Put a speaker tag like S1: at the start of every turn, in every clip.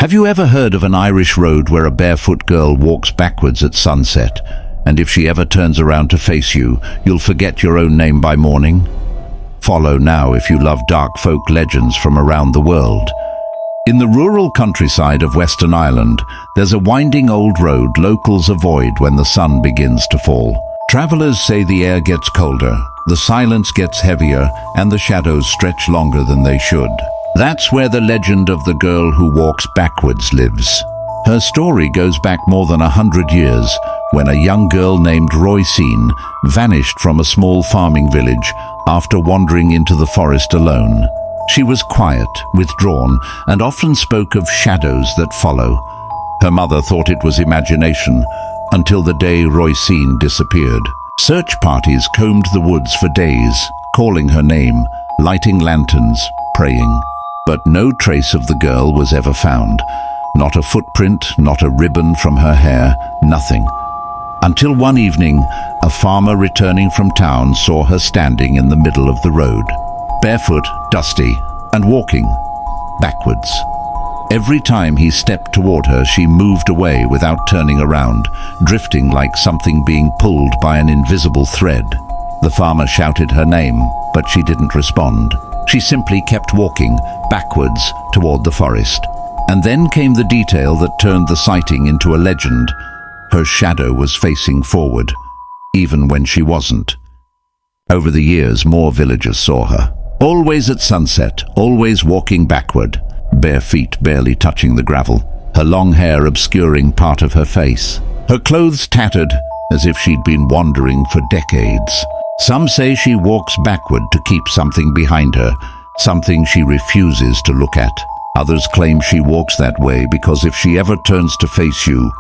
S1: Have you ever heard of an Irish road where a barefoot girl walks backwards at sunset, and if she ever turns around to face you, you'll forget your own name by morning? Follow now if you love dark folk legends from around the world. In the rural countryside of Western Ireland, there's a winding old road locals avoid when the sun begins to fall. Travelers say the air gets colder, the silence gets heavier, and the shadows stretch longer than they should. That's where the legend of the girl who walks backwards lives. Her story goes back more than 100 years, when a young girl named Roisin vanished from a small farming village after wandering into the forest alone. She was quiet, withdrawn, and often spoke of shadows that follow. Her mother thought it was imagination, until the day Roisin disappeared. Search parties combed the woods for days, calling her name, lighting lanterns, praying. But no trace of the girl was ever found. Not a footprint, not a ribbon from her hair, nothing. Until one evening, a farmer returning from town saw her standing in the middle of the road, barefoot, dusty, and walking backwards. Every time he stepped toward her, she moved away without turning around, drifting like something being pulled by an invisible thread. The farmer shouted her name, but she didn't respond. She simply kept walking backwards toward the forest. And then came the detail that turned the sighting into a legend. Her shadow was facing forward, even when she wasn't. Over the years, more villagers saw her. Always at sunset, always walking backward, bare feet barely touching the gravel, her long hair obscuring part of her face. Her clothes tattered, as if she'd been wandering for decades. Some say she walks backward to keep something behind her, something she refuses to look at. Others claim she walks that way because if she ever turns to face you,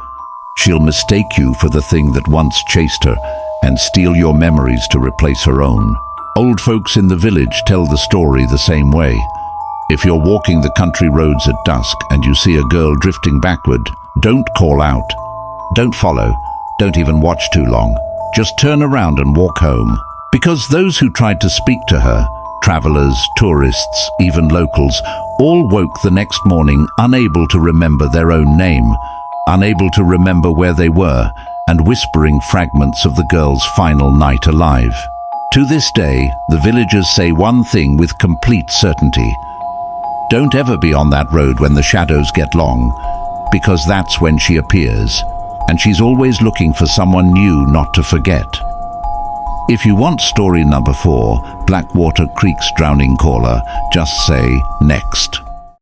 S1: she'll mistake you for the thing that once chased her and steal your memories to replace her own. Old folks in the village tell the story the same way. If you're walking the country roads at dusk and you see a girl drifting backward, don't call out. Don't follow. Don't even watch too long. Just turn around and walk home. Because those who tried to speak to her, travelers, tourists, even locals, all woke the next morning unable to remember their own name, unable to remember where they were, and whispering fragments of the girl's final night alive. To this day, the villagers say one thing with complete certainty. Don't ever be on that road when the shadows get long, because that's when she appears, and she's always looking for someone new not to forget. If you want story number 4, Blackwater Creek's Drowning Caller, just say next.